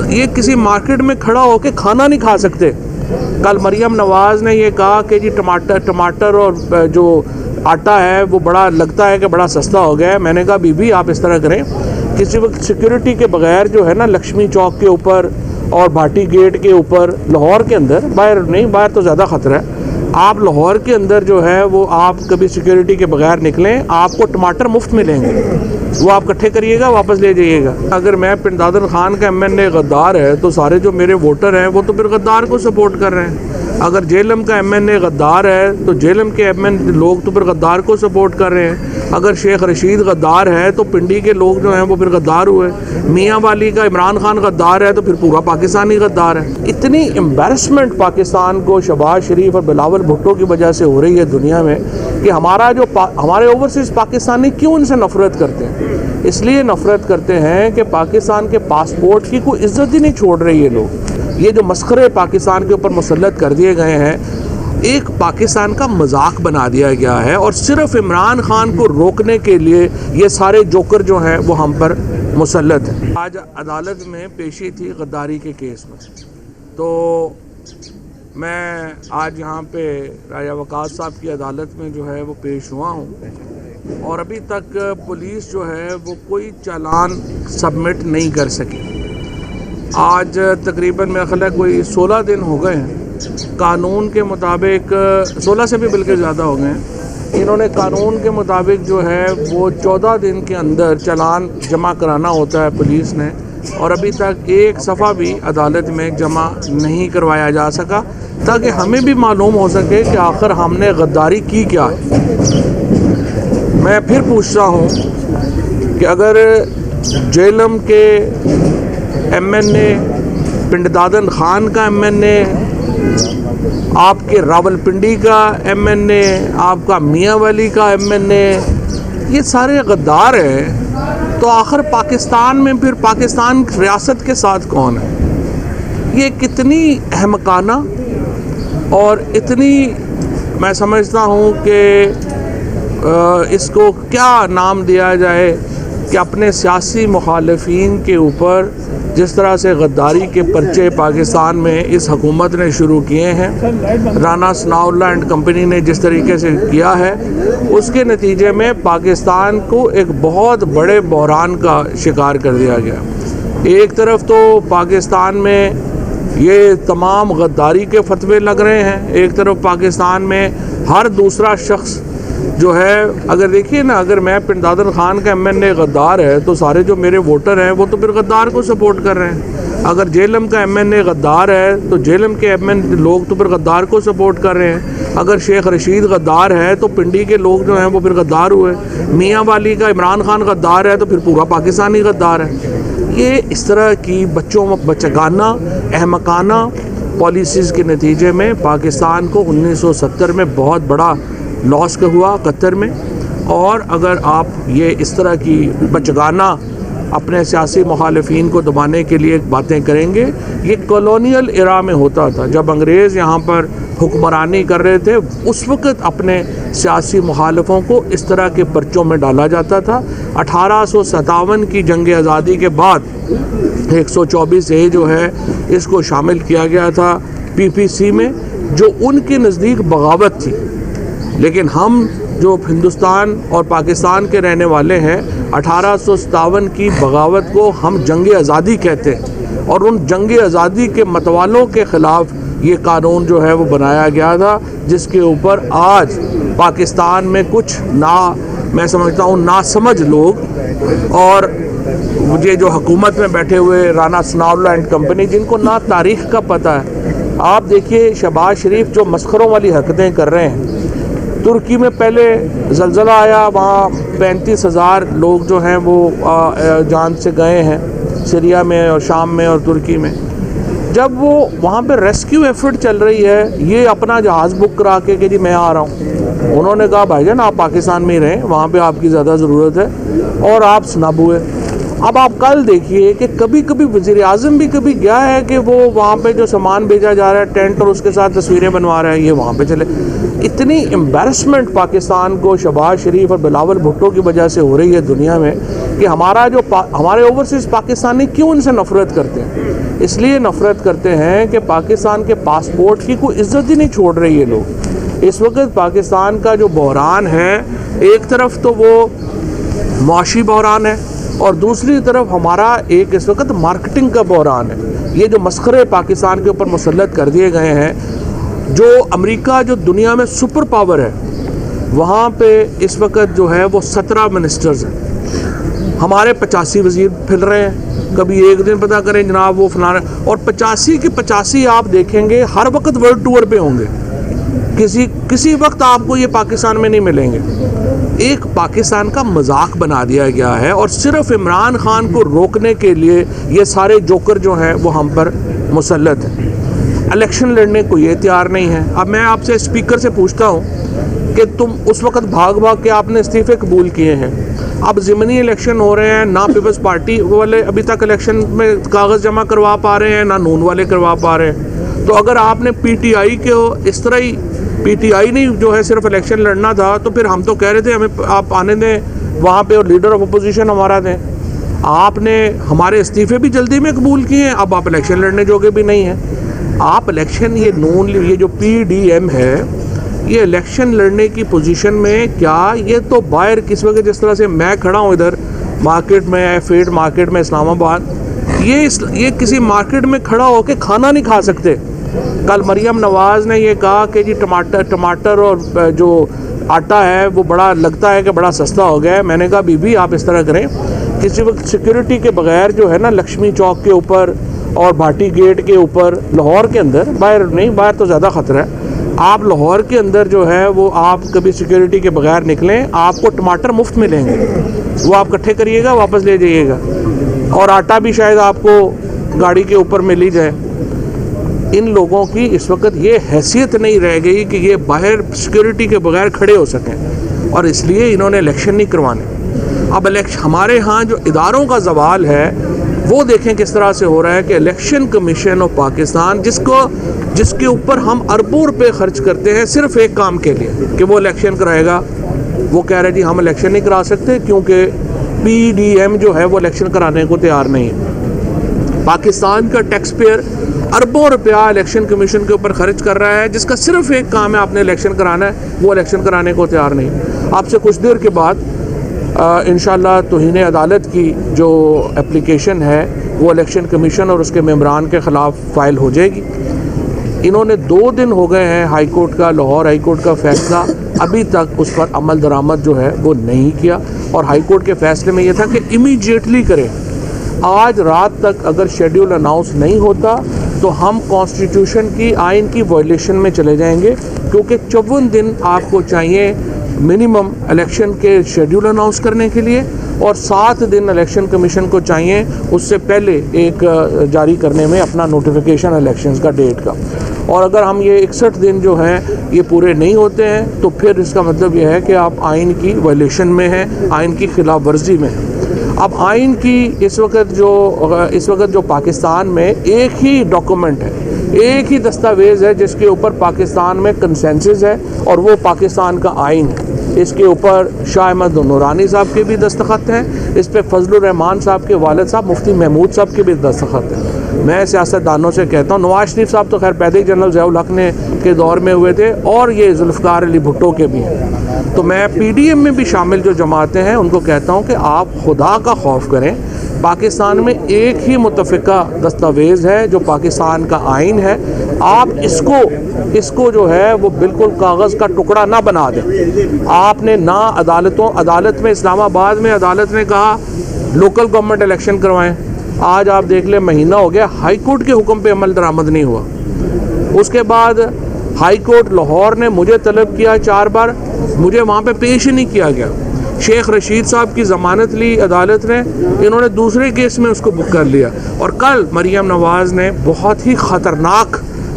یہ کسی مارکیٹ میں کھڑا ہو کے کھانا نہیں کھا سکتے. کل مریم نواز نے یہ کہا کہ جی ٹماٹر اور جو آٹا ہے وہ بڑا لگتا ہے کہ بڑا سستا ہو گیا ہے. میں نے کہا بی بی آپ اس طرح کریں, کسی وقت سیکیورٹی کے بغیر جو ہے نا لکشمی چوک کے اوپر اور بھاٹی گیٹ کے اوپر لاہور کے اندر, باہر نہیں, باہر تو زیادہ خطرہ ہے, آپ لاہور کے اندر جو ہے وہ آپ کبھی سیکیورٹی کے بغیر نکلیں, آپ کو ٹماٹر مفت ملیں گے, وہ آپ اکٹھے کریے گا واپس لے جائیے گا. اگر میں پن دادن خان کا MNA غدار ہے تو سارے جو میرے ووٹر ہیں وہ تو پھر غدار کو سپورٹ کر رہے ہیں. اگر جیلم کا MNA غدار ہے تو جیلم کے لوگ تو پھر غدار کو سپورٹ کر رہے ہیں. اگر شیخ رشید غدار ہے تو پنڈی کے لوگ جو ہیں وہ پھر غدار ہوئے. میاں والی کا عمران خان غدار ہے تو پھر پورا پاکستانی غدار ہے. اتنی امبیرسمنٹ پاکستان کو شہباز شریف اور بلاول بھٹو کی وجہ سے ہو رہی ہے دنیا میں کہ ہمارے اوورسیز پاکستانی کیوں ان سے نفرت کرتے ہیں. اس لیے نفرت کرتے ہیں کہ پاکستان کے پاسپورٹ کی کوئی عزت ہی نہیں چھوڑ رہے یہ لوگ. یہ جو مسخرے پاکستان کے اوپر مسلط کر دیے گئے ہیں, ایک پاکستان کا مذاق بنا دیا گیا ہے, اور صرف عمران خان کو روکنے کے لیے یہ سارے جوکر جو ہیں وہ ہم پر مسلط ہیں. آج عدالت میں پیشی تھی غداری کے کیس میں, تو میں آج یہاں پہ راجہ وقاص صاحب کی عدالت میں جو ہے وہ پیش ہوا ہوں, اور ابھی تک پولیس جو ہے وہ کوئی چالان سبمٹ نہیں کر سکی. آج تقریباً میرا خیال ہے کوئی 16 دن ہو گئے ہیں. قانون کے مطابق 16 سے بھی بلکہ زیادہ ہو گئے ہیں. انہوں نے قانون کے مطابق جو ہے وہ 14 دن کے اندر چالان جمع کرانا ہوتا ہے پولیس نے, اور ابھی تک ایک صفحہ بھی عدالت میں جمع نہیں کروایا جا سکا, تاکہ ہمیں بھی معلوم ہو سکے کہ آخر ہم نے غداری کی کیا ہے. میں پھر پوچھتا ہوں کہ اگر جیلم کے MNA, پنڈ دادن خان کا MNA, آپ کے راول پنڈی کا MNA, آپ کا میاں والی کا MNA, یہ سارے غدار ہیں, تو آخر پاکستان میں پھر پاکستان ریاست کے ساتھ کون ہے؟ یہ کتنی احمقانہ اور اتنی, میں سمجھتا ہوں کہ اس کو کیا نام دیا جائے کہ اپنے سیاسی مخالفین کے اوپر جس طرح سے غداری کے پرچے پاکستان میں اس حکومت نے شروع کیے ہیں, رانا ثناء اللہ اینڈ کمپنی نے جس طریقے سے کیا ہے, اس کے نتیجے میں پاکستان کو ایک بہت بڑے بحران کا شکار کر دیا گیا. ایک طرف تو پاکستان میں یہ تمام غداری کے فتوے لگ رہے ہیں, ایک طرف پاکستان میں ہر دوسرا شخص جو ہے, اگر دیکھیے نا, اگر میں پن دادن خان کا MNA غدار ہے تو سارے جو میرے ووٹر ہیں وہ تو پھر غدار کو سپورٹ کر رہے ہیں. اگر جیلم کا MNA غدار ہے تو جیلم کے لوگ تو پھر غدار کو سپورٹ کر رہے ہیں. اگر شیخ رشید غدار ہے تو پنڈی کے لوگ جو ہیں وہ پھر غدار ہوئے. میاں والی کا عمران خان غدار ہے تو پھر پورا پاکستانی غدار ہے. یہ اس طرح کی بچگانہ احمقانہ پالیسیز کے نتیجے میں پاکستان کو 1970 میں بہت بڑا لاس کا ہوا قطر میں. اور اگر آپ یہ اس طرح کی بچگانہ اپنے سیاسی مخالفین کو دبانے کے لیے باتیں کریں گے, یہ کالونیل ایرا میں ہوتا تھا جب انگریز یہاں پر حکمرانی کر رہے تھے, اس وقت اپنے سیاسی مخالفوں کو اس طرح کے پرچوں میں ڈالا جاتا تھا. 1857 کی جنگ آزادی کے بعد 124A جو ہے اس کو شامل کیا گیا تھا PPC میں, جو ان کے نزدیک بغاوت تھی. لیکن ہم جو ہندوستان اور پاکستان کے رہنے والے ہیں, 1857 کی بغاوت کو ہم جنگ آزادی کہتے ہیں, اور ان جنگ آزادی کے متوالوں کے خلاف یہ قانون جو ہے وہ بنایا گیا تھا, جس کے اوپر آج پاکستان میں کچھ میں سمجھتا ہوں ناسمجھ لوگ اور یہ جو حکومت میں بیٹھے ہوئے رانا ثناء اللہ اینڈ کمپنی, جن کو نہ تاریخ کا پتہ ہے. آپ دیکھیے شہباز شریف جو مسخروں والی حرکتیں کر رہے ہیں. ترکی میں پہلے زلزلہ آیا, وہاں 35,000 لوگ جو ہیں وہ جان سے گئے ہیں, سیریا میں اور شام میں اور ترکی میں. جب وہ وہاں پہ ریسکیو ایفرٹ چل رہی ہے, یہ اپنا جہاز بک کرا کے کہ جی میں آ رہا ہوں, انہوں نے کہا بھائی جان آپ پاکستان میں ہی رہیں, وہاں پہ آپ کی زیادہ ضرورت ہے, اور آپ سنب ہوئے. اب آپ کل دیکھیے کہ کبھی کبھی وزیر اعظم بھی کبھی گیا ہے کہ وہ وہاں پہ جو سامان بھیجا جا رہا ہے ٹینٹ اور اس کے ساتھ تصویریں بنوا رہا ہے, یہ وہاں پہ چلے. اتنی امبیرسمنٹ پاکستان کو شہباز شریف اور بلاول بھٹو کی وجہ سے ہو رہی ہے دنیا میں کہ ہمارے اوورسیز پاکستانی کیوں ان سے نفرت کرتے ہیں؟ اس لیے نفرت کرتے ہیں کہ پاکستان کے پاسپورٹ کی کوئی عزت ہی نہیں چھوڑ رہی یہ لوگ۔ اس وقت پاکستان کا جو بحران ہے، ایک طرف تو وہ معاشی بحران ہے اور دوسری طرف ہمارا ایک اس وقت مارکیٹنگ کا بحران ہے۔ یہ جو مسخرے پاکستان کے اوپر مسلط کر دیے گئے ہیں، جو امریکہ جو دنیا میں سپر پاور ہے، وہاں پہ اس وقت جو ہے وہ 17 منسٹرز ہیں، ہمارے 85 وزیر پھر رہے ہیں۔ کبھی ایک دن پتہ کریں جناب وہ فلانا، اور 85 کے 85 آپ دیکھیں گے ہر وقت ورلڈ ٹور پہ ہوں گے، کسی وقت آپ کو یہ پاکستان میں نہیں ملیں گے۔ ایک پاکستان کا مذاق بنا دیا گیا ہے اور صرف عمران خان کو روکنے کے لیے یہ سارے جوکر جو ہیں وہ ہم پر مسلط ہیں۔ الیکشن لڑنے کو یہ تیار نہیں ہے۔ اب میں آپ سے اسپیکر سے پوچھتا ہوں کہ تم اس وقت بھاگ کے آپ نے استعفے قبول کیے ہیں، اب ضمنی الیکشن ہو رہے ہیں، نہ پیپلز پارٹی والے ابھی تک الیکشن میں کاغذ جمع کروا پا رہے ہیں، نہ نون والے کروا پا رہے ہیں۔ تو اگر آپ نے پی ٹی آئی کے اس طرح ہی پی ٹی آئی نہیں جو ہے صرف الیکشن لڑنا تھا، تو پھر ہم تو کہہ رہے تھے ہمیں آپ آنے دیں وہاں پہ اور لیڈر آف اپوزیشن ہمارا دیں۔ آپ نے ہمارے استعفے بھی جلدی میں قبول کیے ہیں، اب آپ الیکشن لڑنے جوگے بھی نہیں ہیں۔ آپ الیکشن یہ جو پی ڈی ایم ہے، یہ الیکشن لڑنے کی پوزیشن میں کیا؟ یہ تو باہر کس وقت جس طرح سے میں کھڑا ہوں ادھر مارکیٹ میں، فیڈ مارکیٹ میں اسلام آباد، یہ کسی مارکیٹ میں کھڑا ہو کے کھانا نہیں کھا سکتے۔ کل مریم نواز نے یہ کہا کہ جی ٹماٹر اور جو آٹا ہے وہ بڑا لگتا ہے کہ بڑا سستا ہو گیا ہے۔ میں نے کہا بی بی آپ اس طرح کریں، کسی وقت سیکیورٹی کے بغیر جو ہے نا لکشمی چوک کے اوپر اور بھاٹی گیٹ کے اوپر لاہور کے اندر، باہر نہیں، باہر تو زیادہ خطرہ ہے، آپ لاہور کے اندر جو ہے وہ آپ کبھی سیکیورٹی کے بغیر نکلیں، آپ کو ٹماٹر مفت ملیں گے، وہ آپ اکٹھے کریے گا واپس لے جائیے گا، اور آٹا بھی شاید آپ کو گاڑی کے اوپر مل ہی جائے۔ ان لوگوں کی اس وقت یہ حیثیت نہیں رہ گئی کہ یہ باہر سیکیورٹی کے بغیر کھڑے ہو سکیں، اور اس لیے انہوں نے الیکشن نہیں کروانے۔ اب ہمارے ہاں جو اداروں کا زوال ہے وہ دیکھیں کس طرح سے ہو رہا ہے کہ الیکشن کمیشن آف پاکستان جس کے اوپر ہم اربوں روپے خرچ کرتے ہیں صرف ایک کام کے لیے کہ وہ الیکشن کرائے گا، وہ کہہ رہے جی ہم الیکشن نہیں کرا سکتے کیونکہ پی ڈی ایم جو ہے وہ الیکشن کرانے کو تیار نہیں ہے۔ پاکستان کا ٹیکس پیئر اربوں روپیہ الیکشن کمیشن کے اوپر خرچ کر رہا ہے، جس کا صرف ایک کام ہے آپ نے الیکشن کرانا ہے، وہ الیکشن کرانے کو تیار نہیں۔ آپ سے کچھ دیر کے بعد انشاءاللہ توہین عدالت کی جو اپلیکیشن ہے وہ الیکشن کمیشن اور اس کے ممبران کے خلاف فائل ہو جائے گی۔ انہوں نے 2 دن ہو گئے ہیں ہائی کورٹ کا، لاہور ہائی کورٹ کا فیصلہ، ابھی تک اس پر عمل درآمد جو ہے وہ نہیں کیا، اور ہائی کورٹ کے فیصلے میں یہ تھا کہ امیڈیٹلی کریں۔ آج رات تک اگر شیڈیول اناؤنس نہیں ہوتا تو ہم کانسٹیٹیوشن کی آئین کی وائلیشن میں چلے جائیں گے، کیونکہ 54 دن آپ کو چاہیے منیمم الیکشن کے شیڈیول اناؤنس کرنے کے لیے، اور 7 دن الیکشن کمیشن کو چاہیے اس سے پہلے ایک جاری کرنے میں اپنا نوٹیفیکیشن الیکشنز کا ڈیٹ کا۔ اور اگر ہم یہ 61 دن جو ہیں یہ پورے نہیں ہوتے ہیں تو پھر اس کا مطلب یہ ہے کہ آپ آئین کی وائلیشن میں ہیں، آئین کی خلاف ورزی میں ہیں۔ اب آئین کی اس وقت جو پاکستان میں ایک ہی ڈاکومنٹ ہے، ایک ہی دستاویز ہے جس کے اوپر پاکستان میں کنسنسس ہے، اور وہ پاکستان کا آئین ہے۔ اس کے اوپر شاہ احمد نورانی صاحب کے بھی دستخط ہیں، اس پہ فضل الرحمان صاحب کے والد صاحب مفتی محمود صاحب کے بھی دستخط ہیں۔ میں سیاستدانوں سے کہتا ہوں، نواز شریف صاحب تو خیر پیدے جنرل ضیاء الحق نے کے دور میں ہوئے تھے، اور یہ ذوالفقار علی بھٹو کے بھی ہیں، تو میں پی ڈی ایم میں بھی شامل جو جماعتیں ہیں ان کو کہتا ہوں کہ آپ خدا کا خوف کریں۔ پاکستان میں ایک ہی متفقہ دستاویز ہے جو پاکستان کا آئین ہے، آپ اس کو جو ہے وہ بالکل کاغذ کا ٹکڑا نہ بنا دیں۔ آپ نے نہ عدالت میں اسلام آباد میں عدالت نے کہا لوکل گورنمنٹ الیکشن کروائیں، آج آپ دیکھ لیں مہینہ ہو گیا ہائی کورٹ کے حکم پہ عمل درآمد نہیں ہوا۔ اس کے بعد ہائی کورٹ لاہور نے مجھے طلب کیا 4 بار، مجھے وہاں پہ پیش ہی نہیں کیا گیا۔ شیخ رشید صاحب کی ضمانت لی عدالت نے، انہوں نے دوسرے کیس میں اس کو بک کر لیا، اور کل مریم نواز نے بہت ہی خطرناک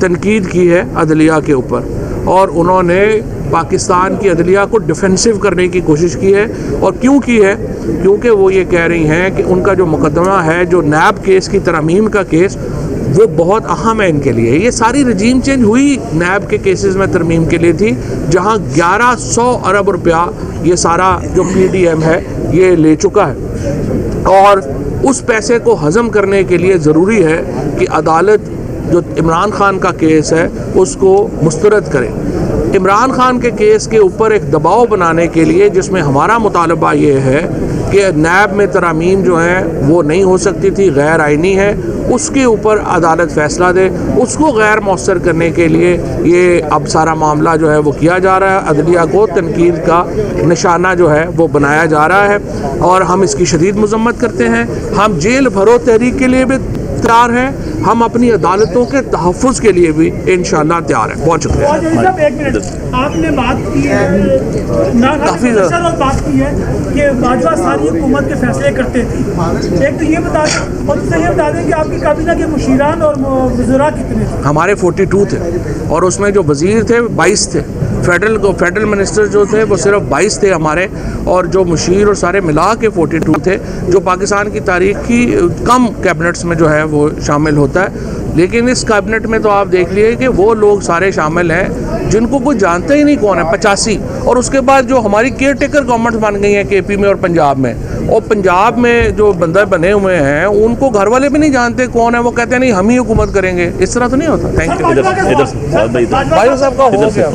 تنقید کی ہے عدلیہ کے اوپر، اور انہوں نے پاکستان کی عدلیہ کو ڈیفینسو کرنے کی کوشش کی ہے۔ اور کیوں کی ہے؟ کیونکہ وہ یہ کہہ رہی ہیں کہ ان کا جو مقدمہ ہے، جو نیب کیس کی ترمیم کا کیس، وہ بہت اہم ہے ان کے لیے. یہ ساری رجیم چینج ہوئی نیب کے کیسز میں ترمیم کے لیے تھی, جہاں 1100 ارب روپیہ یہ سارا جو پی ڈی ایم ہے یہ لے چکا ہے, اور اس پیسے کو ہضم کرنے کے لیے ضروری ہے کہ عدالت جو عمران خان کا کیس ہے اس کو مسترد کرے. عمران خان کے کیس کے اوپر ایک دباؤ بنانے کے لیے, جس میں ہمارا مطالبہ یہ ہے کہ نیب میں ترامیم جو ہیں وہ نہیں ہو سکتی تھی, غیر آئینی ہے, اس کے اوپر عدالت فیصلہ دے, اس کو غیر مؤثر کرنے کے لیے یہ اب سارا معاملہ جو ہے وہ کیا جا رہا ہے. عدلیہ کو تنقید کا نشانہ جو ہے وہ بنایا جا رہا ہے, اور ہم اس کی شدید مذمت کرتے ہیں. ہم جیل بھرو تحریک کے لیے بھی تیار ہیں, ہم اپنی عدالتوں کے تحفظ کے لیے بھی انشاءاللہ تیار ہیں. بہت شکریہ. آپ نے بات کی ہے, کافی زیادہ بات کی ہے کہ باجوہ ساری حکومت کے فیصلے کرتے تھے. ایک تو یہ بتا دیں, اور دوسرا یہ بتا دیں کہ آپ کی کابینہ کے مشیران اور وزراء کتنے تھے؟ ہمارے 42 تھے, اور اس میں جو وزیر تھے 22 تھے. فیڈرل منسٹر جو تھے وہ صرف 22 تھے ہمارے, اور جو مشیر اور سارے ملا کے 42 تھے, جو پاکستان کی تاریخ کی کم کیبنٹس میں جو ہے وہ شامل ہوتا ہے. لیکن اس کیبنٹ میں تو آپ دیکھ لیے کہ وہ لوگ سارے شامل ہیں جن کو کوئی جانتا ہی نہیں کون ہے, 85. اور اس کے بعد جو ہماری کیئر ٹیکر گورنمنٹ بن گئی ہیں کے پی میں اور پنجاب میں, اور پنجاب میں جو بندہ بنے ہوئے ہیں ان کو گھر والے بھی نہیں جانتے کون ہے, وہ کہتے ہیں نہیں ہم ہی حکومت کریں گے. اس طرح تو نہیں ہوتا. Thank you. ادھر بھائی صاحب کا ہو گیا.